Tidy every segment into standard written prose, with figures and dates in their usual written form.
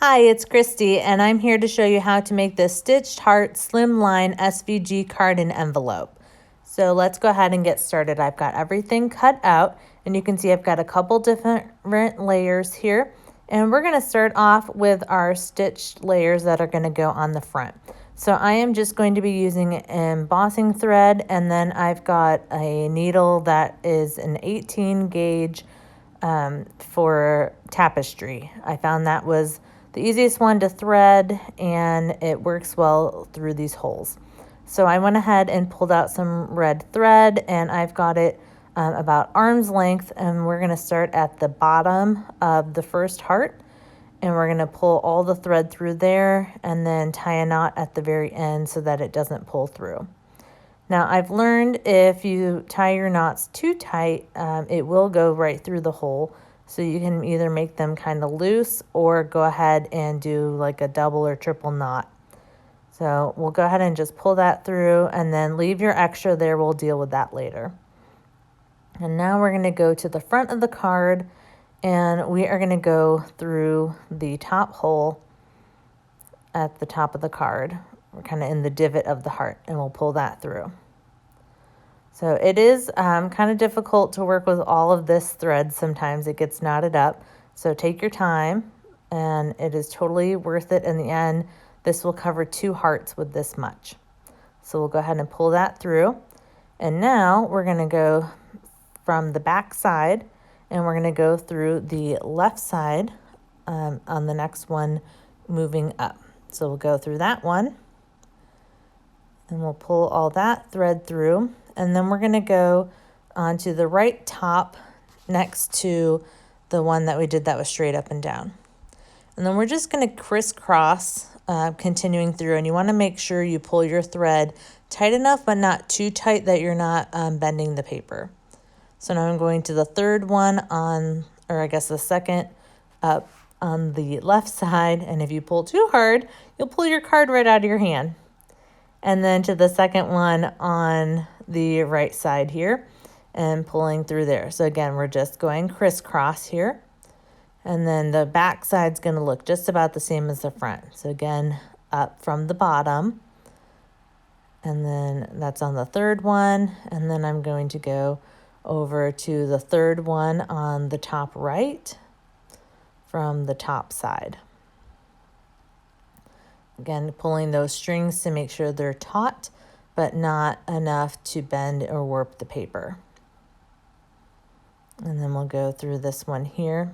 Hi, it's Christy, and I'm here to show you how to make this stitched heart slimline SVG card and envelope. So let's go ahead and get started. I've got everything cut out, and you can see I've got a couple different layers here. And we're going to start off with our stitched layers that are going to go on the front. So I am just going to be using embossing thread, and then I've got a needle that is an 18 gauge for Tapestry. I found that was the easiest one to thread, and it works well through these holes. So I went ahead and pulled out some red thread, and I've got it about arm's length, and we're going to start at the bottom of the first heart, and we're going to pull all the thread through there and then tie a knot at the very end so that it doesn't pull through. Now I've learned if you tie your knots too tight, it will go right through the hole. So you can either make them kind of loose or go ahead and do like a double or triple knot. So we'll go ahead and just pull that through and then leave your extra there. We'll deal with that later. And now we're going to go to the front of the card, and we are going to go through the top hole at the top of the card. We're kind of in the divot of the heart, and we'll pull that through. So it is kind of difficult to work with all of this thread. Sometimes it gets knotted up. So take your time, and it is totally worth it in the end. This will cover 2 hearts with this much. So we'll go ahead and pull that through. And now we're going to go from the back side, and we're going to go through the left side on the next one moving up. So we'll go through that one, and we'll pull all that thread through. And then we're going to go onto the right top next to the one that we did that was straight up and down. And then we're just going to crisscross, continuing through. And you want to make sure you pull your thread tight enough, but not too tight that you're not bending the paper. So now I'm going to the third one on, or I guess the second up on the left side. And if you pull too hard, you'll pull your card right out of your hand. And then to the second one on the right side here and pulling through there. So again, we're just going crisscross here. And then the back side's going to look just about the same as the front. So again, up from the bottom. And then that's on the third one. And then I'm going to go over to the third one on the top right from the top side. Again, pulling those strings to make sure they're taut, but not enough to bend or warp the paper. And then we'll go through this one here.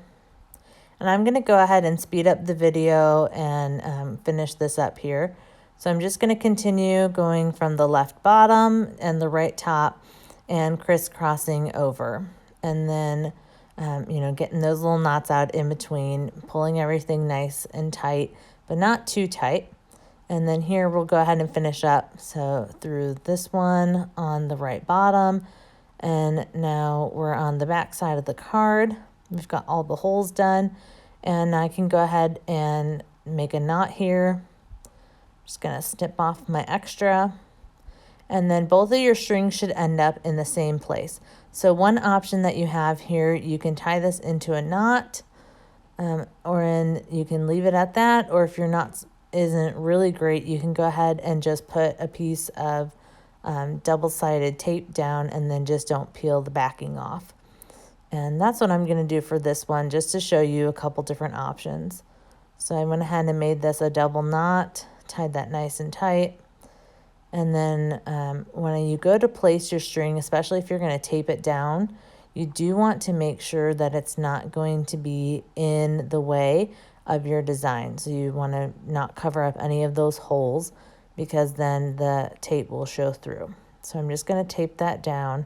And I'm going to go ahead and speed up the video and finish this up here. So I'm just going to continue going from the left bottom and the right top and crisscrossing over. And then, getting those little knots out in between, pulling everything nice and tight, but not too tight. And then here we'll go ahead and finish up. So through this one on the right bottom, and now we're on the back side of the card. We've got all the holes done, and I can go ahead and make a knot here. Just gonna snip off my extra, and then both of your strings should end up in the same place. So one option that you have here, you can tie this into a knot, you can leave it at that, or if your knot isn't really great, you can go ahead and just put a piece of double-sided tape down, and then just don't peel the backing off. And that's what I'm going to do for this one, just to show you a couple different options. So I went ahead and made this a double knot, tied that nice and tight. And then when you go to place your string, especially if you're going to tape it down, you do want to make sure that it's not going to be in the way of your design. So you want to not cover up any of those holes, because then the tape will show through. So I'm just going to tape that down,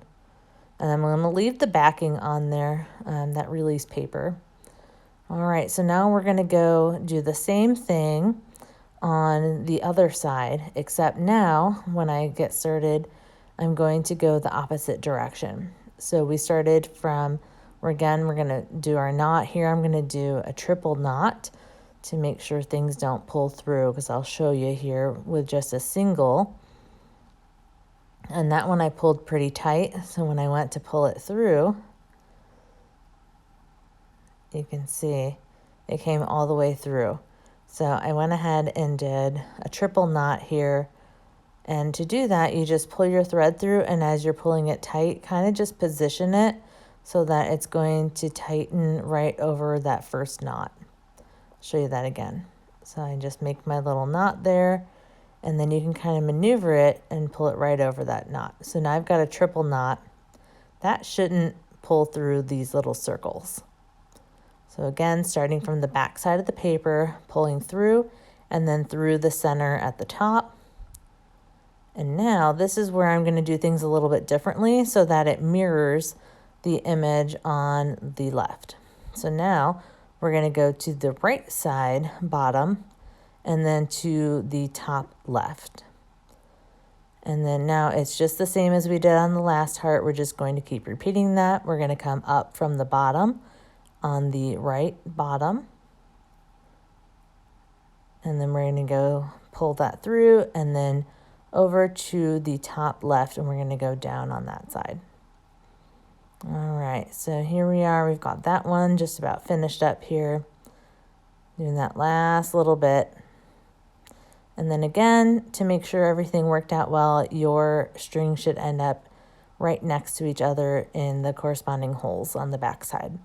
and I'm going to leave the backing on there, that release paper. All right, so now we're going to go do the same thing on the other side, except now when I get started, I'm going to go the opposite direction. So we started from, we're going to do our knot here. I'm going to do a triple knot to make sure things don't pull through, because I'll show you here with just a single. And that one I pulled pretty tight, so when I went to pull it through, you can see it came all the way through. So I went ahead and did a triple knot here. And to do that, you just pull your thread through, and as you're pulling it tight, kind of just position it so that it's going to tighten right over that first knot. I'll show you that again. So I just make my little knot there, and then you can kind of maneuver it and pull it right over that knot. So now I've got a triple knot. That shouldn't pull through these little circles. So again, starting from the back side of the paper, pulling through, and then through the center at the top. And now this is where I'm going to do things a little bit differently so that it mirrors the image on the left. So now we're going to go to the right side bottom and then to the top left. And then now it's just the same as we did on the last heart. We're just going to keep repeating that. We're going to come up from the bottom on the right bottom. And then we're going to go pull that through and then over to the top left, and we're going to go down on that side. All right, so here we are. We've got that one just about finished up here. Doing that last little bit. And then again, to make sure everything worked out well, your string should end up right next to each other in the corresponding holes on the back side.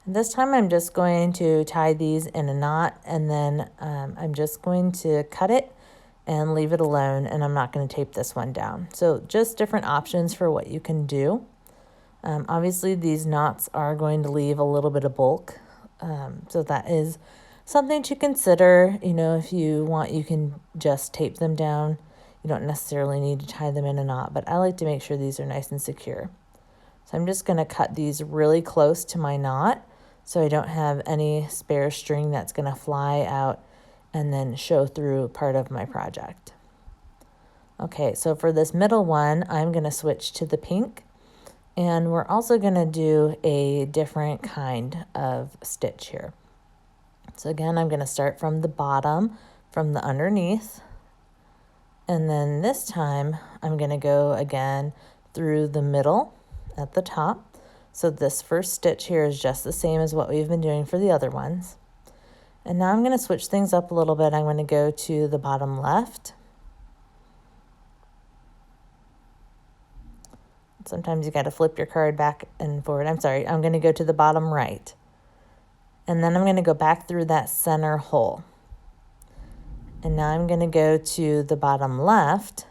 And this time I'm just going to tie these in a knot, and then I'm just going to cut it and leave it alone, and I'm not going to tape this one down. So just different options for what you can do. Obviously these knots are going to leave a little bit of bulk, so that is something to consider. You know, if you want, you can just tape them down. You don't necessarily need to tie them in a knot, but I like to make sure these are nice and secure. So I'm just going to cut these really close to my knot so I don't have any spare string that's going to fly out and then show through part of my project. Okay, so for this middle one, I'm going to switch to the pink, and we're also going to do a different kind of stitch here. So again, I'm going to start from the bottom, from the underneath, and then this time I'm going to go again through the middle at the top. So this first stitch here is just the same as what we've been doing for the other ones. And now I'm going to switch things up a little bit. I'm going to go to the bottom left. Sometimes you got to flip your card back and forward. I'm sorry, I'm going to go to the bottom right. And then I'm going to go back through that center hole. And now I'm going to go to the bottom left.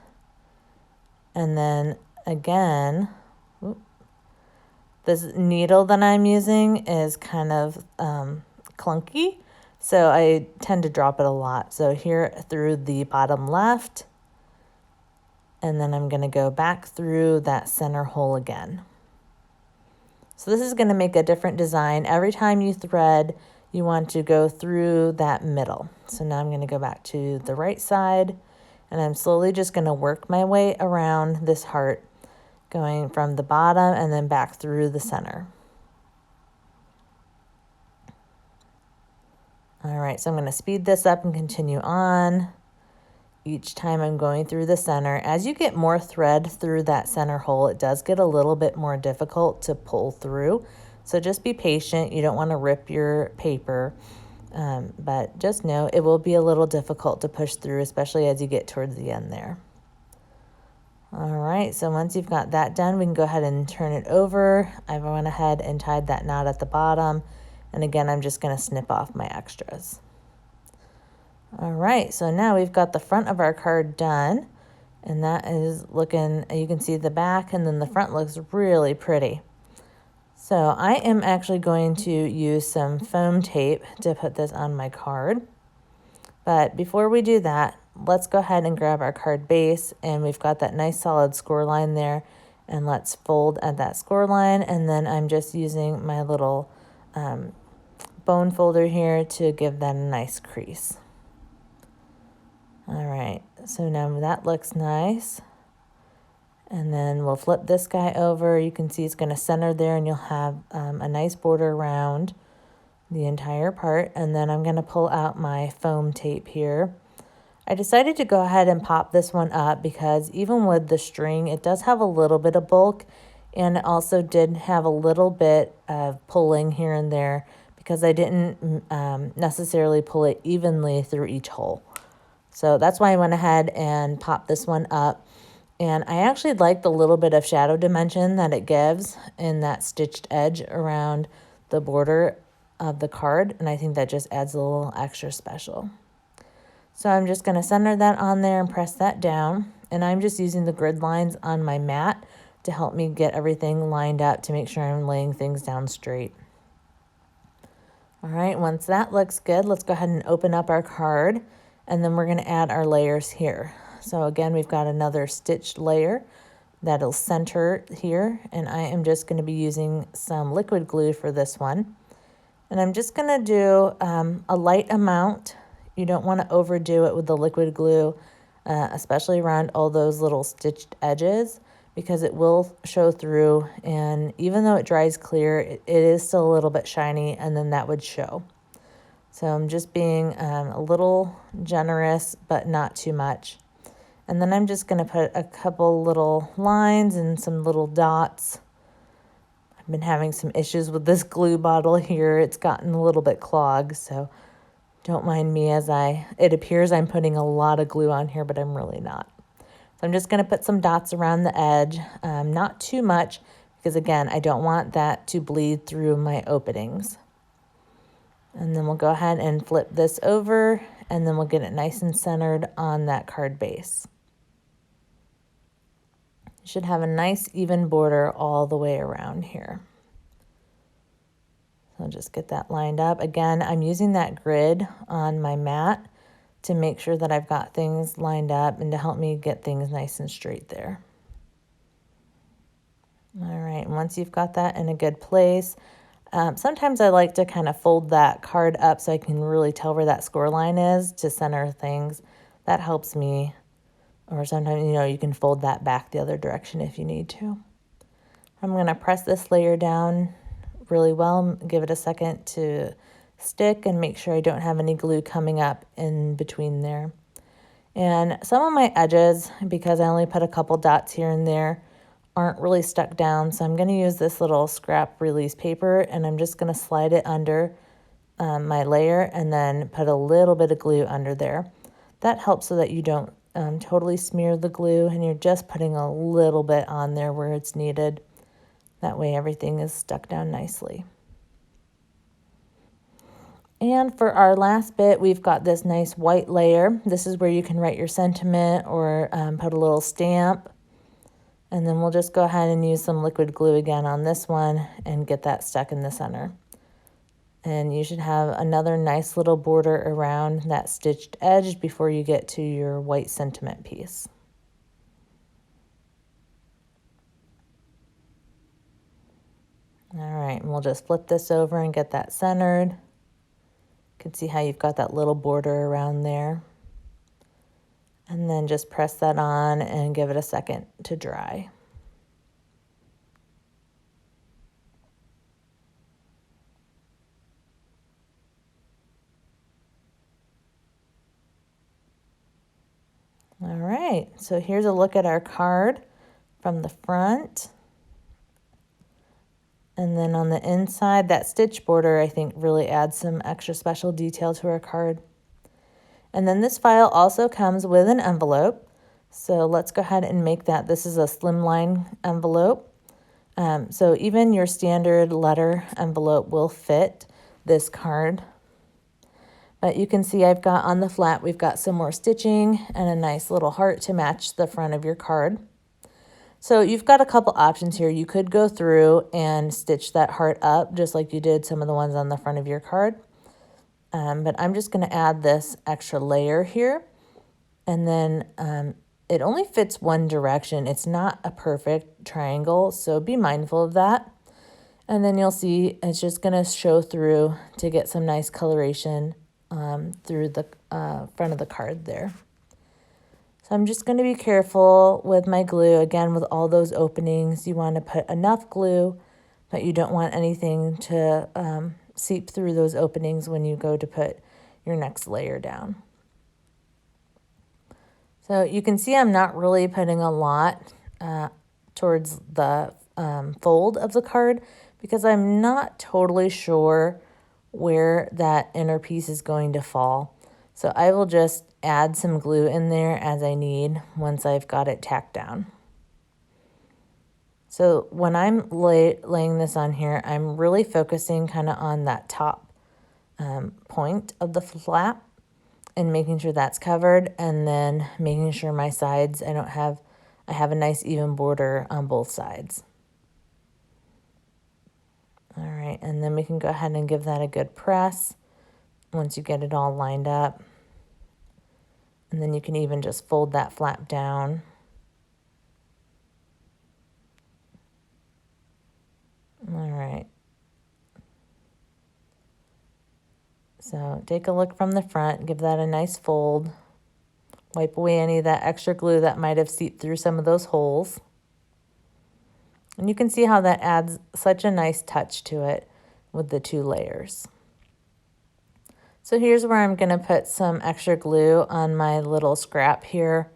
And then again, this needle that I'm using is kind of clunky, so I tend to drop it a lot. So here through the bottom left, and then I'm going to go back through that center hole again. So this is going to make a different design. Every time you thread, you want to go through that middle. So now I'm going to go back to the right side, and I'm slowly just going to work my way around this heart, going from the bottom and then back through the center. All right, so I'm going to speed this up and continue on. Each time I'm going through the center. As you get more thread through that center hole, it does get a little bit more difficult to pull through. So just be patient. You don't want to rip your paper, but just know it will be a little difficult to push through, especially as you get towards the end there. All right, so once you've got that done, we can go ahead and turn it over. I went ahead and tied that knot at the bottom. And again, I'm just going to snip off my extras. All right, so now we've got the front of our card done. And that is looking, you can see the back, and then the front looks really pretty. So I am actually going to use some foam tape to put this on my card. But before we do that, let's go ahead and grab our card base, and we've got that nice solid score line there, and let's fold at that score line. And then I'm just using my little bone folder here to give that a nice crease. All right, so now that looks nice. And then we'll flip this guy over. You can see it's going to center there, and you'll have a nice border around the entire part. And then I'm going to pull out my foam tape here. I decided to go ahead and pop this one up because even with the string, it does have a little bit of bulk, and it also did have a little bit of pulling here and there because I didn't necessarily pull it evenly through each hole. So that's why I went ahead and popped this one up. And I actually like the little bit of shadow dimension that it gives in that stitched edge around the border of the card. And I think that just adds a little extra special. So I'm just going to center that on there and press that down. And I'm just using the grid lines on my mat to help me get everything lined up to make sure I'm laying things down straight. All right, once that looks good, let's go ahead and open up our card. And then we're going to add our layers here. So again, we've got another stitched layer that'll center here. And I am just going to be using some liquid glue for this one. And I'm just going to do a light amount. You don't want to overdo it with the liquid glue, especially around all those little stitched edges, because it will show through. And even though it dries clear, it is still a little bit shiny, and then that would show. So I'm just being a little generous, but not too much. And then I'm just going to put a couple little lines and some little dots. I've been having some issues with this glue bottle here. It's gotten a little bit clogged, so don't mind me as it appears I'm putting a lot of glue on here, but I'm really not. So I'm just going to put some dots around the edge, not too much, because again, I don't want that to bleed through my openings. And then we'll go ahead and flip this over, and then we'll get it nice and centered on that card base. You should have a nice even border all the way around here. So I'll just get that lined up. Again, I'm using that grid on my mat to make sure that I've got things lined up and to help me get things nice and straight there. All right, and once you've got that in a good place, sometimes I like to kind of fold that card up so I can really tell where that score line is to center things. That helps me. Or sometimes, you can fold that back the other direction if you need to. I'm going to press this layer down really well, give it a second to stick, and make sure I don't have any glue coming up in between there. And some of my edges, because I only put a couple dots here and there, aren't really stuck down. So I'm going to use this little scrap release paper, and I'm just going to slide it under my layer and then put a little bit of glue under there. That helps so that you don't totally smear the glue, and you're just putting a little bit on there where it's needed. That way everything is stuck down nicely. And for our last bit, we've got this nice white layer. This is where you can write your sentiment or put a little stamp. And then we'll just go ahead and use some liquid glue again on this one and get that stuck in the center. And you should have another nice little border around that stitched edge before you get to your white sentiment piece. All right, and we'll just flip this over and get that centered. You can see how you've got that little border around there. And then just press that on and give it a second to dry. All right, so here's a look at our card from the front. And then on the inside, that stitch border, I think, really adds some extra special detail to our card. And then this file also comes with an envelope. So let's go ahead and make that. This is a Slimline envelope. So even your standard letter envelope will fit this card. But you can see I've got on the flat, we've got some more stitching and a nice little heart to match the front of your card. So you've got a couple options here. You could go through and stitch that heart up just like you did some of the ones on the front of your card. But I'm just going to add this extra layer here. And then it only fits one direction. It's not a perfect triangle, so be mindful of that. And then you'll see it's just going to show through to get some nice coloration through the front of the card there. So I'm just going to be careful with my glue. Again, with all those openings, you want to put enough glue, but you don't want anything to seep through those openings when you go to put your next layer down. So you can see I'm not really putting a lot towards the fold of the card because I'm not totally sure where that inner piece is going to fall. So I will just add some glue in there as I need once I've got it tacked down. So when I'm laying this on here, I'm really focusing kind of on that top point of the flap and making sure that's covered, and then making sure my sides, I have a nice even border on both sides. All right, and then we can go ahead and give that a good press once you get it all lined up. And then you can even just fold that flap down. All right. So take a look from the front, give that a nice fold. Wipe away any of that extra glue that might have seeped through some of those holes. And you can see how that adds such a nice touch to it with the 2 layers. So here's where I'm going to put some extra glue on my little scrap here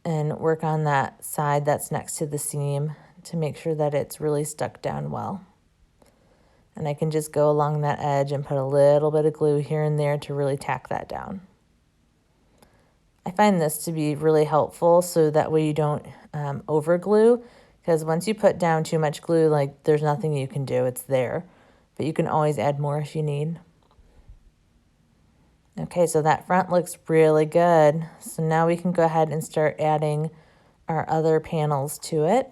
and work on that side that's next to the seam to make sure that it's really stuck down well. And I can just go along that edge and put a little bit of glue here and there to really tack that down. I find this to be really helpful so that way you don't over glue, because once you put down too much glue, like there's nothing you can do, it's there. But you can always add more if you need. Okay, so that front looks really good. So now we can go ahead and start adding our other panels to it.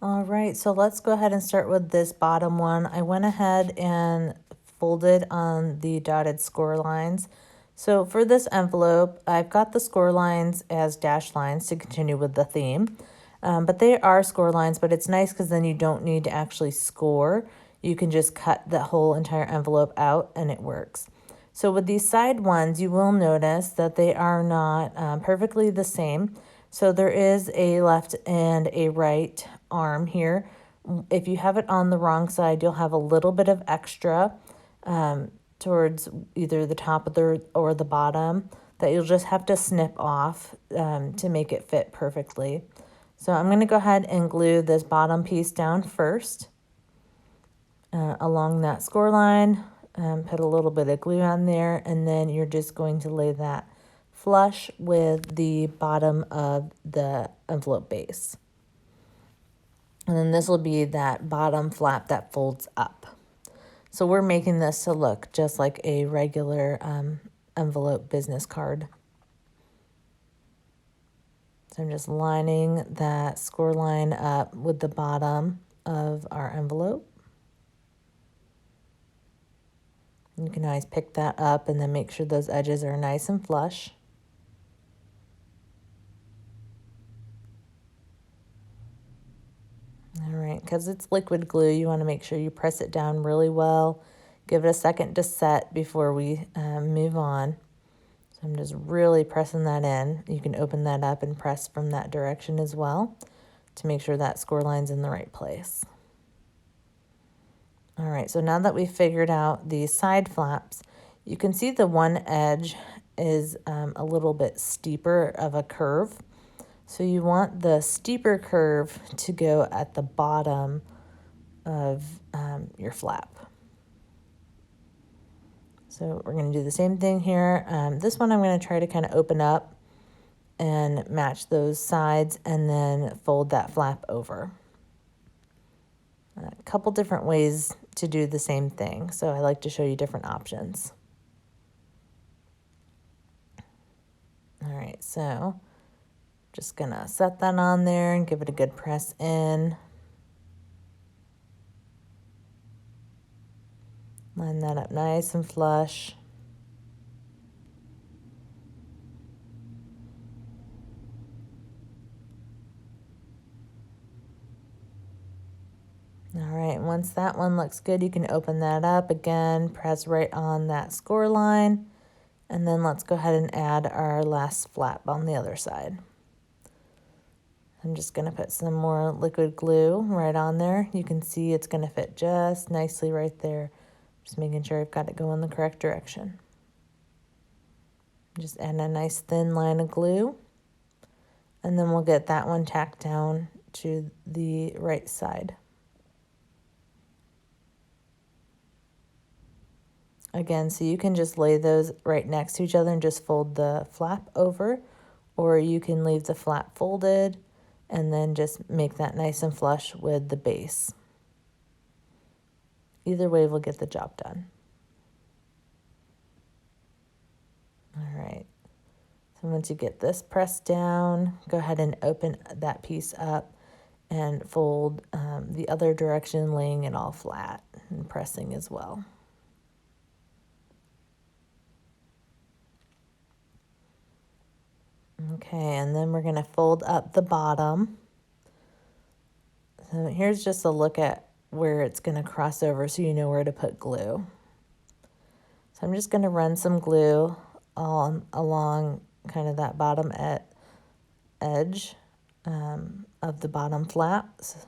All right, so let's go ahead and start with this bottom one. I went ahead and folded on the dotted score lines. So for this envelope, I've got the score lines as dashed lines to continue with the theme. But they are score lines, but it's nice because then you don't need to actually score. You can just cut the whole entire envelope out and it works. So with these side ones, you will notice that they are not perfectly the same. So there is a left and a right arm here. If you have it on the wrong side, you'll have a little bit of extra towards either the top of or the bottom that you'll just have to snip off to make it fit perfectly. So I'm going to go ahead and glue this bottom piece down first along that score line. Put a little bit of glue on there, and then you're just going to lay that flush with the bottom of the envelope base. And then this will be that bottom flap that folds up. So we're making this to look just like a regular envelope business card. So I'm just lining that score line up with the bottom of our envelope. You can always pick that up and then make sure those edges are nice and flush. All right, because it's liquid glue, you want to make sure you press it down really well. Give it a second to set before we move on. So I'm just really pressing that in. You can open that up and press from that direction as well to make sure that score line's in the right place. All right, so now that we've figured out the side flaps, you can see the one edge is a little bit steeper of a curve. So you want the steeper curve to go at the bottom of your flap. So we're going to do the same thing here. This one I'm going to try to kind of open up and match those sides and then fold that flap over. A couple different ways to do the same thing, so I like to show you different options. All right, so just gonna set that on there and give it a good press in. Line that up nice and flush. All right, once that one looks good, you can open that up again, press right on that score line, and then let's go ahead and add our last flap on the other side. I'm just gonna put some more liquid glue right on there. You can see it's gonna fit just nicely right there. Just making sure I've got it going the correct direction. Just add a nice thin line of glue, and then we'll get that one tacked down to the right side. Again, so you can just lay those right next to each other and just fold the flap over, or you can leave the flap folded and then just make that nice and flush with the base. Either way will get the job done. All right, so once you get this pressed down, go ahead and open that piece up and fold the other direction, laying it all flat and pressing as well. Okay, and then we're going to fold up the bottom. So here's just a look at where it's going to cross over so you know where to put glue. So I'm just going to run some glue all along kind of that bottom edge of the bottom flaps.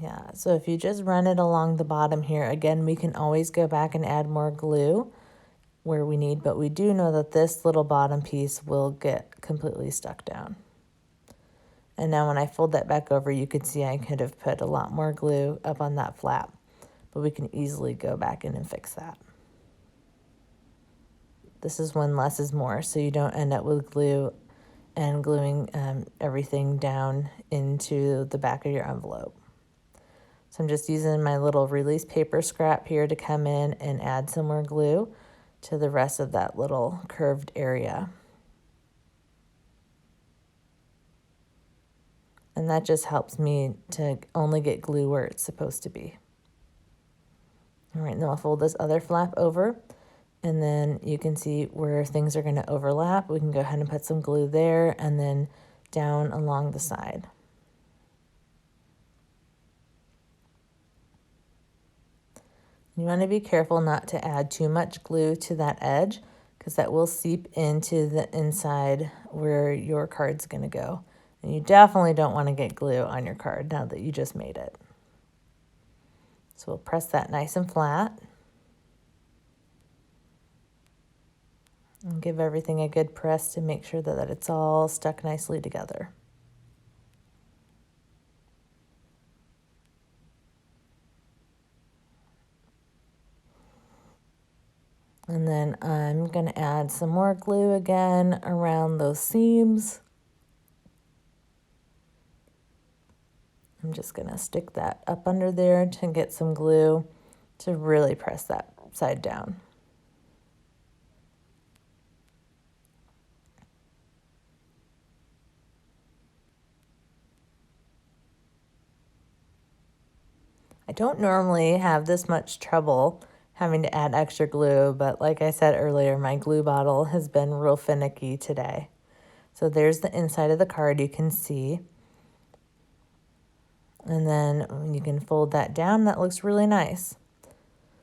Yeah, so if you just run it along the bottom here, again, we can always go back and add more glue where we need, but we do know that this little bottom piece will get completely stuck down. And now when I fold that back over, you can see I could have put a lot more glue up on that flap, but we can easily go back in and fix that. This is when less is more, so you don't end up with glue and gluing everything down into the back of your envelope. So I'm just using my little release paper scrap here to come in and add some more glue to the rest of that little curved area. And that just helps me to only get glue where it's supposed to be. All right, now I'll fold this other flap over, and then you can see where things are going to overlap. We can go ahead and put some glue there and then down along the side. You want to be careful not to add too much glue to that edge, because that will seep into the inside where your card's going to go. And you definitely don't want to get glue on your card now that you just made it. So we'll press that nice and flat. And give everything a good press to make sure that it's all stuck nicely together. And then I'm going to add some more glue again around those seams. I'm just going to stick that up under there to get some glue to really press that side down. I don't normally have this much trouble having to add extra glue, but like I said earlier, my glue bottle has been real finicky today. So there's the inside of the card you can see. And then you can fold that down. That looks really nice.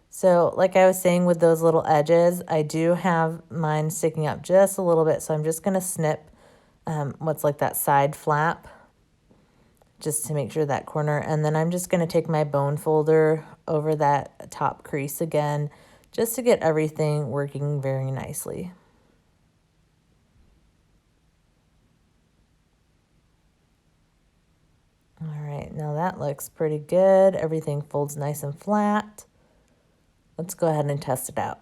So like I was saying with those little edges, I do have mine sticking up just a little bit. So I'm just going to snip what's like that side flap just to make sure that corner. And then I'm just going to take my bone folder over that top crease again, just to get everything working very nicely. All right, now that looks pretty good. Everything folds nice and flat. Let's go ahead and test it out.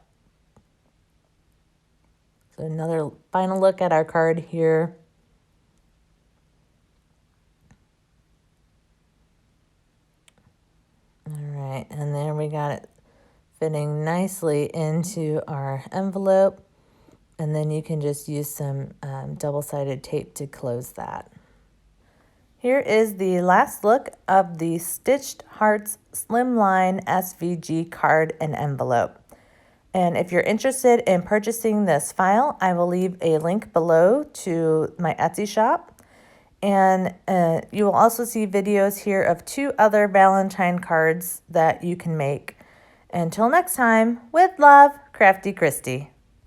So another final look at our card here. All right, and there we got it fitting nicely into our envelope. And then you can just use some double-sided tape to close that. Here is the last look of the Stitched Hearts Slimline SVG card and envelope. And if you're interested in purchasing this file, I will leave a link below to my Etsy shop. And you will also see videos here of 2 other Valentine cards that you can make. Until next time, with love, Crafty Christy.